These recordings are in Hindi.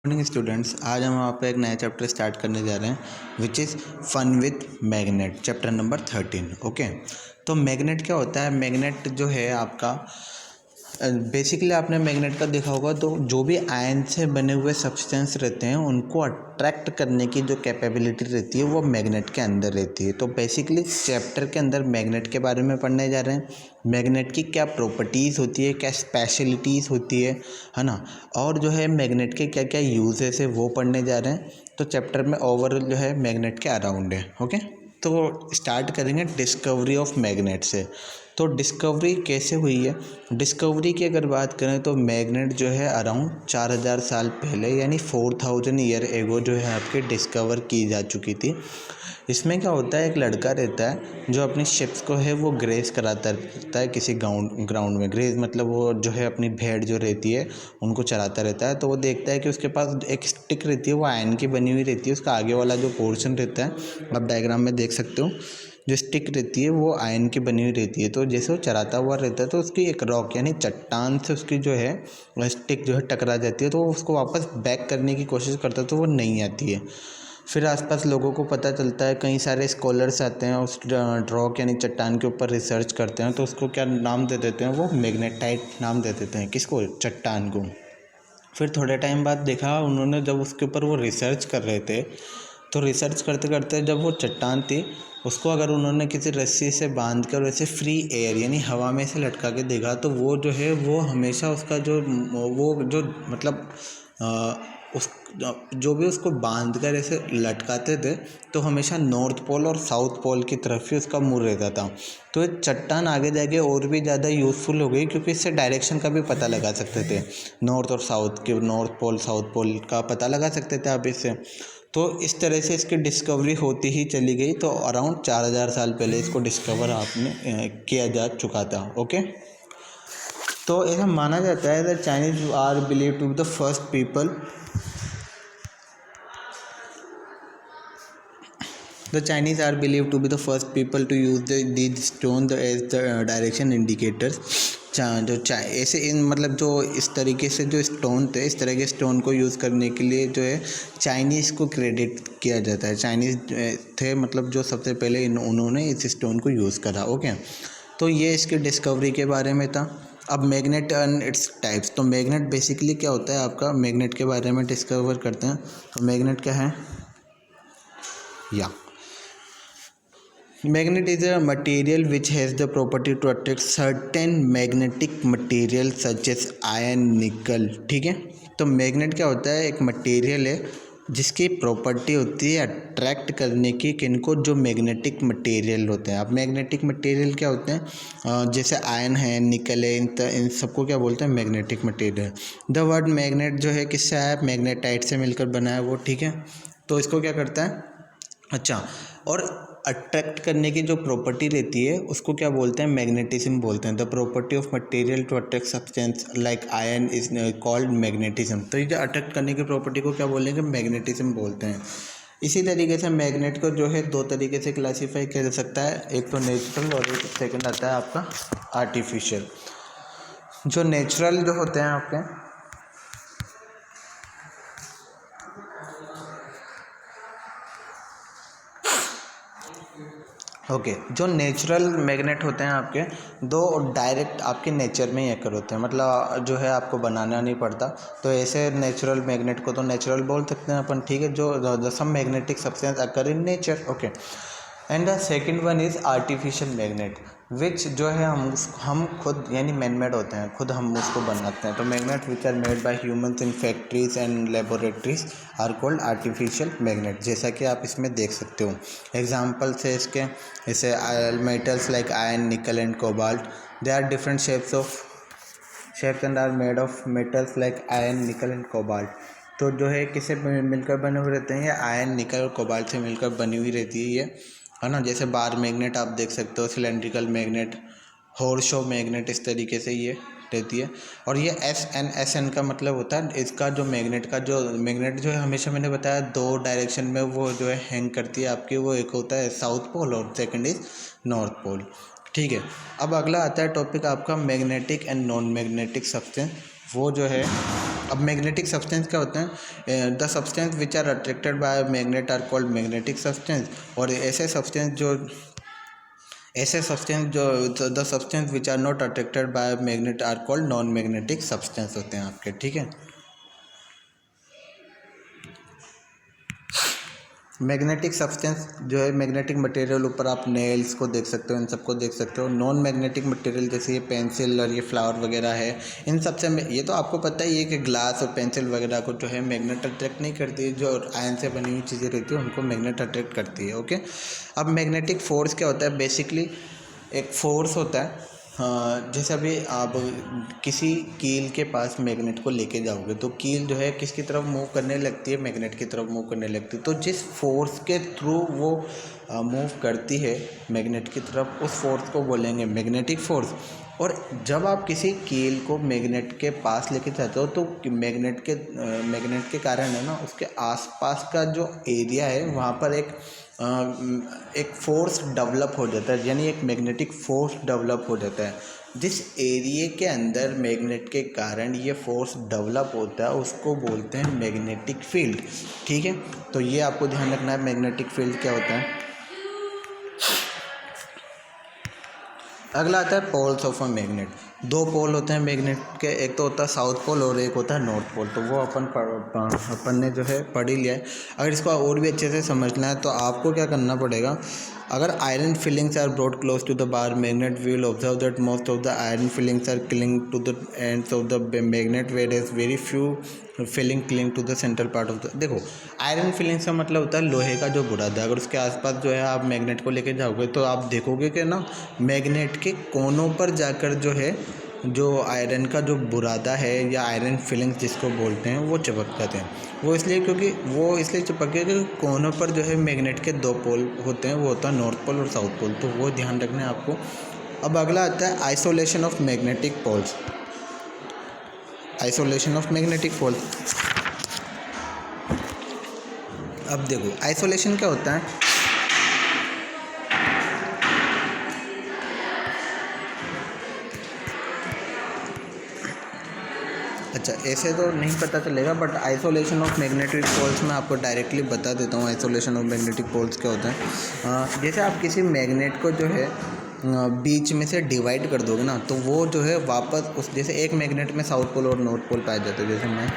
मॉर्निंग स्टूडेंट्स, आज हम वहाँ पे एक नया चैप्टर स्टार्ट करने जा रहे हैं which is fun with magnet, chapter number 13। Okay, तो मैग्नेट क्या होता है? मैग्नेट जो है आपका बेसिकली आपने मैग्नेट का देखा होगा, तो जो भी आयन से बने हुए सब्सटेंस रहते हैं उनको अट्रैक्ट करने की जो कैपेबिलिटी रहती है वो मैग्नेट के अंदर रहती है। तो बेसिकली चैप्टर के अंदर मैग्नेट के बारे में पढ़ने जा रहे हैं। मैग्नेट की क्या प्रॉपर्टीज़ होती है, क्या स्पेशलिटीज़ होती है ना, और जो है मैग्नेट के क्या क्या यूजेस है वो पढ़ने जा रहे हैं। तो चैप्टर में ओवरऑल जो है मैग्नेट के अराउंड है। ओके, तो स्टार्ट करेंगे डिस्कवरी ऑफ मैग्नेट से। तो डिस्कवरी कैसे हुई है? डिस्कवरी की अगर बात करें तो मैग्नेट जो है अराउंड 4000 साल पहले यानी 4000 ईयर एगो जो है आपके डिस्कवर की जा चुकी थी। इसमें क्या होता है, एक लड़का रहता है जो अपनी शिप्स को है वो ग्रेस कराता रहता है किसी ग्राउंड में। ग्रेस मतलब वो जो है अपनी भेड़ जो रहती है उनको चराता रहता है। तो वो देखता है कि उसके पास एक स्टिक रहती है, वो आयरन की बनी हुई रहती है। उसका आगे वाला जो पोर्शन रहता है आप डायग्राम में देख सकते हो, जो स्टिक रहती है वो आयरन की बनी हुई रहती है। तो जैसे वो चराता हुआ रहता है तो उसकी एक रॉक यानी चट्टान से उसकी जो है स्टिक जो है टकरा जाती है। तो वो उसको वापस बैक करने की कोशिश करता है तो वो नहीं आती है। फिर आसपास लोगों को पता चलता है, कई सारे स्कॉलर्स आते हैं उस रॉक यानी चट्टान के ऊपर रिसर्च करते हैं। तो उसको क्या नाम दे देते हैं, वो मैग्नेटाइट नाम दे देते हैं। किसको? चट्टान को। फिर थोड़े टाइम बाद देखा उन्होंने, जब उसके ऊपर वो रिसर्च कर रहे थे तो रिसर्च करते करते जब वो चट्टान थी उसको अगर उन्होंने किसी रस्सी से बांध कर वैसे फ्री एयर यानी हवा में से लटका के देखा तो वो जो है वो हमेशा उसका जो वो जो मतलब उस जो भी उसको बांध कर ऐसे लटकाते थे तो हमेशा नॉर्थ पोल और साउथ पोल की तरफ ही उसका मुँह रहता था। तो ये चट्टान आगे जाके और भी ज़्यादा यूज़फुल हो गई क्योंकि इससे डायरेक्शन का भी पता लगा सकते थे, नॉर्थ और साउथ के, नॉर्थ पोल साउथ पोल का पता लगा सकते थे आप इससे। तो इस तरह से इसकी डिस्कवरी होती ही चली गई। तो अराउंड 4000 साल पहले इसको डिस्कवर आपने किया जा चुका था। ओके, तो ऐसा माना जाता है the Chinese are believe to be the first people The Chinese are believed to be the first people to use these stones as the direction indicators। जो ऐसे इन मतलब जो इस तरीके से जो स्टोन थे, इस तरह के स्टोन को यूज़ करने के लिए जो है चाइनीज़ को क्रेडिट किया जाता है। चाइनीज़ थे मतलब जो सबसे पहले उन्होंने इस स्टोन को यूज़ करा। ओके, तो ये इसकी डिस्कवरी के बारे में था। अब मैग्नेट एंड इट्स टाइप्स। तो मैग्नेट बेसिकली क्या होता है आपका, मैग्नेट के बारे में डिस्कवर करते हैं। तो मैग्नेट क्या है? Magnet is a material which has the property to attract certain magnetic material such as iron, nickel। ठीक है, तो मैग्नेट क्या होता है? एक मटेरियल है जिसकी प्रॉपर्टी होती है अट्रैक्ट करने की किनको? जो मैग्नेटिक मटेरियल होते हैं। अब मैग्नेटिक मटेरियल क्या होते हैं? जैसे आयरन है, निकल है, इन सबको क्या बोलते हैं? Magnetic material. The word magnet जो है किससे आया? मैग्नेटाइट से मिलकर बना है वो। ठीक है, तो इसको क्या करता है? अच्छा, और अट्रैक्ट करने की जो प्रॉपर्टी रहती है उसको क्या बोलते हैं? मैग्नेटिज्म बोलते हैं। The property of material to attract substance like iron is called magnetism. तो ये अट्रैक्ट करने की प्रॉपर्टी को क्या बोलेंगे? मैग्नेटिज्म बोलते हैं। इसी तरीके से मैग्नेट को जो है दो तरीके से क्लासीफाई किया जा सकता है, एक तो नेचुरल और एक सेकंड आता है आपका आर्टिफिशियल। जो नेचुरल जो होते हैं आपके, ओके, जो नेचुरल मैग्नेट होते हैं आपके, दो डायरेक्ट आपके नेचर में ही अकर होते हैं, मतलब जो है आपको बनाना नहीं पड़ता। तो ऐसे नेचुरल मैग्नेट को तो नेचुरल बोल सकते हैं अपन। ठीक है, जो some magnetic substance occur in nature. Okay, and the second one is artificial magnet which जो है हम खुद यानी मैन मेड होते हैं, खुद हम उसको बनाते हैं। तो magnet which are made by humans in factories and laboratories are called artificial magnet. जैसा कि आप इसमें देख सकते हो एग्जाम्पल्स है इसके, जैसे metals like iron, nickel and cobalt. They are different shapes and are made of metals like iron, nickel and cobalt. तो जो है किससे मिलकर बने हुए रहते हैं? ये आयरन, निकल और कोबाल्ट से मिलकर बनी हुई रहती है ये, है ना। जैसे बार मैग्नेट आप देख सकते हो, सिलेंड्रिकल मैग्नेट, हॉर्सशॉ मैग्नेट, इस तरीके से ये रहती है। और ये SN का मतलब होता है इसका जो मैग्नेट का जो मैग्नेट जो है हमेशा मैंने बताया दो डायरेक्शन में वो जो है हैंग करती है आपकी। वो एक होता है साउथ पोल और सेकंड इज नॉर्थ पोल। ठीक है, अब अगला आता है टॉपिक आपका magnetic and non magnetic substance. वो जो है अब मैग्नेटिक सब्सटेंस क्या होते हैं? The substance which are attracted by magnet are called magnetic substance. और ऐसे सब्सटेंस जो the substance which are not attracted by magnet are called non magnetic substance होते हैं आपके, ठीक है। मैग्नेटिक सब्सटेंस जो है, मैग्नेटिक मटेरियल ऊपर आप नेल्स को देख सकते हो, इन सबको देख सकते हो। नॉन मैग्नेटिक मटेरियल जैसे ये पेंसिल और ये फ्लावर वगैरह है, इन सबसे ये तो आपको पता ही है कि ग्लास और पेंसिल वगैरह को जो है मैग्नेट अट्रैक्ट नहीं करती है, जो आयन से बनी हुई चीज़ें रहती है उनको मैग्नेट अट्रैक्ट करती है, ओके। अब मैग्नेटिक फोर्स क्या होता है? बेसिकली एक फोर्स होता है, जैसे अभी आप किसी कील के पास मैग्नेट को लेके जाओगे तो कील जो है किसकी तरफ मूव करने लगती है? मैग्नेट की तरफ मूव करने लगती है। तो जिस फोर्स के थ्रू वो मूव करती है मैग्नेट की तरफ, उस फोर्स को बोलेंगे मैग्नेटिक फोर्स। और जब आप किसी कील को मैग्नेट के पास लेके जाते हो तो मैग्नेट के कारण है ना, उसके आसपास का जो एरिया है वहाँ पर एक फोर्स डेवलप हो जाता है, यानी एक मैग्नेटिक फोर्स डेवलप हो जाता है। जिस एरिया के अंदर मैग्नेट के कारण ये फोर्स डेवलप होता है उसको बोलते हैं मैग्नेटिक फील्ड, ठीक है। तो ये आपको ध्यान रखना है मैग्नेटिक फील्ड क्या होता है। अगला आता है पोल्स ऑफ अ मैग्नेट। दो पोल होते हैं मैग्नेट के, एक तो होता है साउथ पोल और एक होता है नॉर्थ पोल। तो वो अपन ने जो है पढ़ ही लिया है। अगर इसको और भी अच्छे से समझना है तो आपको क्या करना पड़ेगा, अगर iron filings are brought close to the bar magnet, we will observe that most of the iron filings are cling to the ends of the magnet, where as very few filing cling to the central part of the. देखो, आयरन फिलिंग्स का मतलब होता है लोहे का जो बुरादा, अगर उसके आसपास जो है आप मैग्नेट को लेके जाओगे तो आप देखोगे कि ना मैग्नेट के कोनों पर जाकर जो है जो आयरन का जो बुरादा है या आयरन फिलिंग्स जिसको बोलते हैं वो चिपक जाते हैं। वो इसलिए चिपक गए कि कोनों पर जो है मैग्नेट के दो पोल होते हैं, वो होता है नॉर्थ पोल और साउथ पोल। तो वो ध्यान रखना है आपको। अब अगला आता है isolation of magnetic poles. Isolation of magnetic poles. अब देखो आइसोलेशन क्या होता है। अच्छा, ऐसे तो नहीं पता चलेगा, but isolation of magnetic poles मैं आपको डायरेक्टली बता देता हूँ। आइसोलेशन ऑफ मैग्नेटिक पोल्स क्या होता है। जैसे आप किसी मैग्नेट को जो है बीच में से डिवाइड कर दोगे ना, तो वो जो है वापस जैसे एक मैग्नेट में साउथ पोल और नॉर्थ पोल पाए जाते हैं। जैसे मैं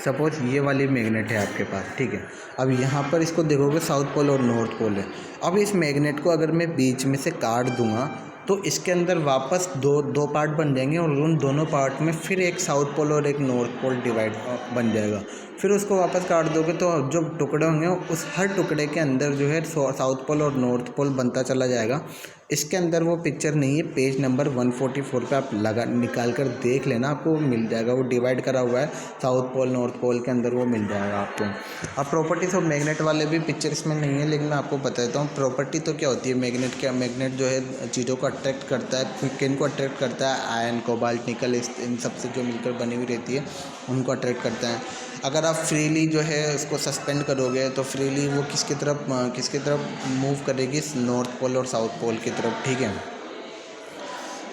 सपोज ये वाली मैग्नेट है आपके पास, ठीक है। अब यहाँ पर इसको देखोगे साउथ पोल और नॉर्थ पोल है। अब इस मैग्नेट को अगर मैं बीच में से काट दूंगा तो इसके अंदर वापस दो पार्ट बन जाएंगे और उन दोनों पार्ट में फिर एक साउथ पोल और एक नॉर्थ पोल डिवाइड बन जाएगा। फिर उसको वापस काट दोगे तो जो टुकड़े होंगे उस हर टुकड़े के अंदर जो है साउथ पोल और नॉर्थ पोल बनता चला जाएगा। इसके अंदर वो पिक्चर नहीं है, पेज नंबर 144 पे आप निकाल कर देख लेना, आपको मिल जाएगा। वो डिवाइड करा हुआ है साउथ पोल नॉर्थ पोल के अंदर, वो मिल जाएगा आपको। अब प्रॉपर्टीज ऑफ मैग्नेट वाले भी पिक्चर इसमें नहीं है, लेकिन मैं आपको बता देता हूँ। प्रॉपर्टी तो क्या होती है मैग्नेट जो है चीज़ों को अट्रैक्ट करता है। किन को अट्रैक्ट करता है? आयन, कोबाल्ट, निकल, इन सब से जो मिलकर बनी हुई रहती है उनको अट्रैक्ट करता है। अगर आप फ्रीली जो है उसको सस्पेंड करोगे तो फ्रीली वो किसकी तरफ मूव करेगी? नॉर्थ पोल और साउथ पोल की तरफ, ठीक है।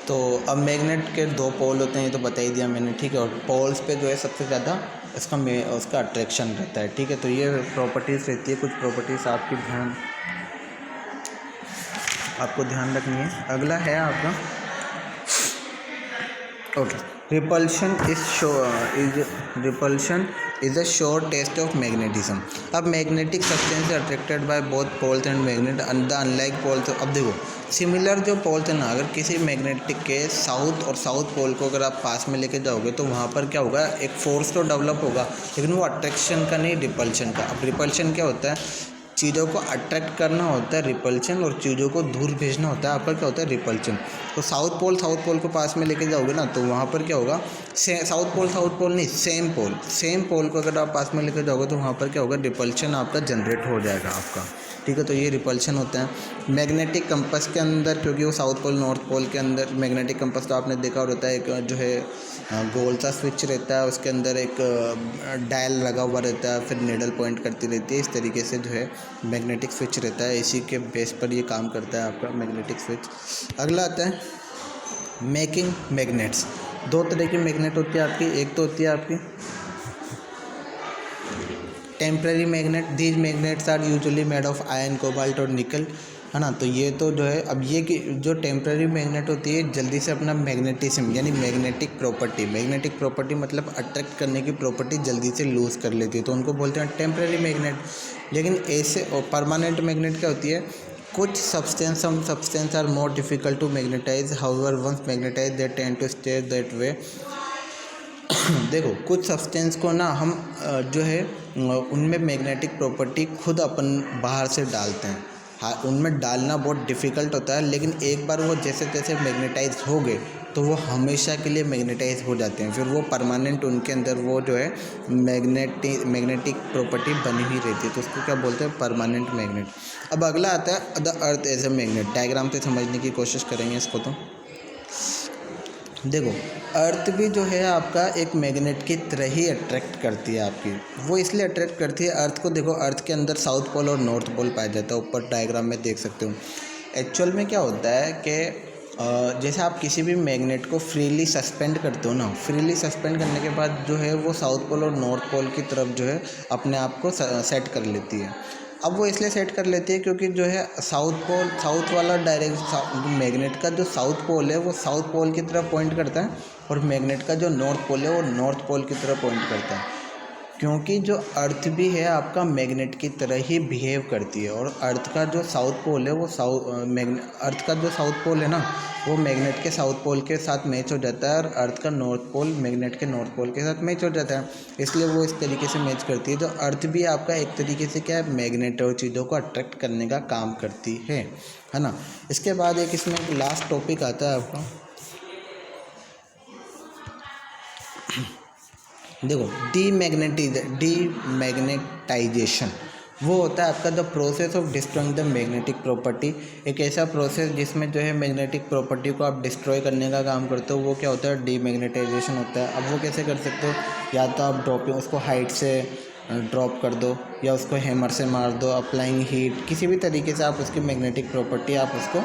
तो अब मैग्नेट के दो पोल होते हैं, ये तो बता ही दिया मैंने, ठीक है। और पोल्स पे जो है सबसे ज़्यादा उसका अट्रैक्शन रहता है, ठीक है। तो ये प्रॉपर्टीज़ रहती है, कुछ प्रॉपर्टीज़ आपको ध्यान रखनी है। अगला है आपका okay, repulsion is a sure test of magnetism. अब magnetic substance attracted by both poles and magnet the unlike poles. अब देखो सिमिलर जो पोल्स है ना, अगर किसी मैग्नेटिक के साउथ पोल को अगर आप पास में लेके जाओगे तो वहाँ पर क्या होगा, एक फोर्स तो डेवलप होगा, लेकिन वो अट्रैक्शन का नहीं, रिपल्शन का। अब रिपल्शन क्या होता है? चीज़ों को अट्रैक्ट करना होता है रिपल्शन, और चीज़ों को दूर भेजना होता है आपका क्या होता है? रिपल्शन। तो साउथ पोल को पास में लेके जाओगे ना तो वहाँ पर क्या होगा? साउथ पोल नहीं, सेम पोल को अगर आप पास में लेके जाओगे तो वहाँ पर क्या होगा? रिपल्शन आपका जनरेट हो जाएगा आपका, ठीक है। तो ये रिपल्शन होता है मैग्नेटिक कंपास के अंदर, क्योंकि वो साउथ पोल नॉर्थ पोल के अंदर मैग्नेटिक कंपास तो आपने देखा होता है, एक जो है गोल सा स्विच रहता है, उसके अंदर एक डायल लगा हुआ रहता है, फिर निडल पॉइंट करती रहती है। इस तरीके से जो है मैग्नेटिक स्विच रहता है, इसी के बेस पर ये काम करता है आपका मैग्नेटिक स्विच। अगला आता है मेकिंग मैग्नेट्स। दो तरह की मैग्नेट होती है आपकी, एक तो होती है आपकी temporary magnet. These magnets are usually made of iron, cobalt और निकल, है ना। तो ये तो जो है, अब ये कि जो टेम्पररी मैग्नेट होती है जल्दी से अपना मैग्नेटिज्म यानी मैग्नेटिक प्रॉपर्टी मतलब अट्रैक्ट करने की प्रॉपर्टी जल्दी से लूज़ कर लेती है, तो उनको बोलते हैं टेम्पररी मैग्नेट। लेकिन ऐसे परमानेंट मैग्नेट क्या होती है, कुछ substance are more difficult to magnetize, however once magnetize they tend to stay that way. देखो कुछ सब्सटेंस को ना हम जो है उनमें मैग्नेटिक प्रॉपर्टी खुद अपन बाहर से डालते हैं। हाँ, उनमें डालना बहुत डिफ़िकल्ट होता है, लेकिन एक बार वो जैसे तैसे मैग्नेटाइज हो गए तो वो हमेशा के लिए मैग्नेटाइज हो जाते हैं, फिर वो परमानेंट उनके अंदर वो जो है मैग्नेटिक प्रॉपर्टी बनी ही रहती है, तो उसको क्या बोलते हैं, परमानेंट मैग्नेट। अब अगला आता है the earth as a magnet. Diagram पे समझने की कोशिश करेंगे इसको। तो देखो अर्थ भी जो है आपका एक मैग्नेट की तरह ही अट्रैक्ट करती है आपकी। वो इसलिए अट्रैक्ट करती है अर्थ को, देखो अर्थ के अंदर साउथ पोल और नॉर्थ पोल पाया जाता है, ऊपर डायग्राम में देख सकते हो। एक्चुअल में क्या होता है कि जैसे आप किसी भी मैग्नेट को फ्रीली सस्पेंड करते हो ना, फ्रीली सस्पेंड करने के बाद जो है वो साउथ पोल और नॉर्थ पोल की तरफ जो है अपने आप को सेट कर लेती है। अब वो इसलिए सेट कर लेती है क्योंकि जो है साउथ वाला डायरेक्ट मैग्नेट का जो साउथ पोल है वो साउथ पोल की तरफ पॉइंट करता है, और मैग्नेट का जो नॉर्थ पोल है वो नॉर्थ पोल की तरफ पॉइंट करता है। क्योंकि जो अर्थ भी है आपका मैग्नेट की तरह ही बिहेव करती है, और अर्थ का जो साउथ पोल है वो अर्थ का जो साउथ पोल है ना वो मैग्नेट के साउथ पोल के साथ मैच हो जाता है, और अर्थ का नॉर्थ पोल मैग्नेट के नॉर्थ पोल के साथ मैच हो जाता है, इसलिए वो इस तरीके से मैच करती है। तो अर्थ भी आपका एक तरीके से क्या है, मैग्नेट और चीज़ों को अट्रैक्ट करने का काम करती है ना। इसके बाद एक इसमें लास्ट टॉपिक आता है आपका, देखो डीमैग्नेटाइजेशन। वो होता है आपका the process of destroying the magnetic property. एक ऐसा प्रोसेस जिसमें जो है मैग्नेटिक प्रॉपर्टी को आप डिस्ट्रॉय करने का काम करते हो, वो क्या होता है, डीमैग्नेटाइजेशन होता है। अब वो कैसे कर सकते हो, या तो आप ड्रॉपिंग उसको हाइट से ड्रॉप कर दो, या उसको हैमर से मार दो, अप्लाइंग हीट, किसी भी तरीके से आप उसकी मैग्नेटिक प्रॉपर्टी आप उसको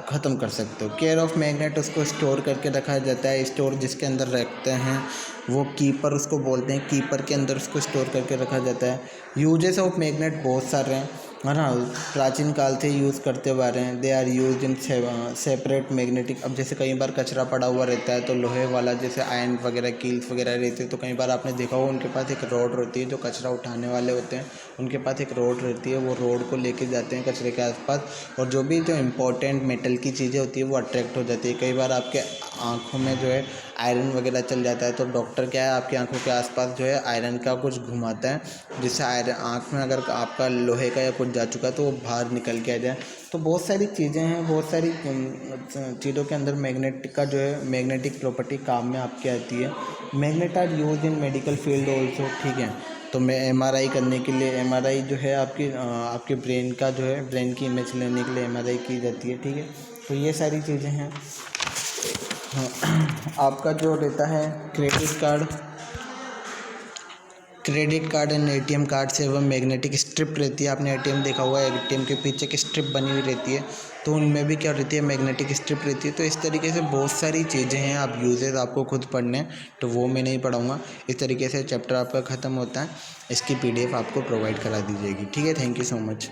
ख़त्म कर सकते हो। केयर ऑफ मैग्नेट, उसको स्टोर करके रखा जाता है, स्टोर जिसके अंदर रखते हैं वो कीपर उसको बोलते हैं, कीपर के अंदर उसको स्टोर करके रखा जाता है। यूजेस ऑफ मैग्नेट बहुत सारे हैं, है ना, प्राचीन काल से यूज़ करते हुए आ रहे हैं। They are use in separate magnetic. अब जैसे कई बार कचरा पड़ा हुआ रहता है तो लोहे वाला जैसे आयरन वगैरह कील्स वगैरह रहते हैं, तो कई बार आपने देखा हो उनके पास एक रोड रहती है, जो कचरा उठाने वाले होते हैं उनके पास एक रोड रहती है, वो रोड को लेके जाते हैं कचरे के आसपास, और जो भी जो इम्पोर्टेंट मेटल की चीज़ें होती है वो अट्रैक्ट हो जाती है। कई बार आपके आँखों में जो है आयरन वगैरह चल जाता है, तो डॉक्टर क्या है आपकी आंखों के आसपास जो है आयरन का कुछ घुमाता है, जिससे आयरन आँख में अगर आपका लोहे का या कुछ जा चुका है तो वो बाहर निकल के आ जाए। तो बहुत सारी चीज़ें हैं, बहुत सारी चीज़ों के अंदर मैग्नेट का जो है मैग्नेटिक प्रॉपर्टी काम में आपके आती है। Magnet are use in medical field also, ठीक है। तो मैं एमआरआई करने के लिए, एमआरआई जो है आपके ब्रेन का जो है ब्रेन की इमेज लेने के लिए एमआरआई की जाती है, ठीक है। तो ये सारी चीज़ें हैं। हाँ, आपका जो रहता है credit card and ATM card से वह मैग्नेटिक स्ट्रिप रहती है। आपने एटीएम देखा हुआ है, एटीएम के पीछे की स्ट्रिप बनी हुई रहती है, तो उनमें भी क्या रहती है, मैग्नेटिक स्ट्रिप रहती है। तो इस तरीके से बहुत सारी चीज़ें हैं, आप यूजेस आपको खुद पढ़ने हैं, तो वो मैं नहीं पढ़ाऊँगा। इस तरीके से चैप्टर आपका ख़त्म होता है, इसकी पीडीएफ आपको प्रोवाइड करा दी जाएगी, ठीक है। Thank you so much.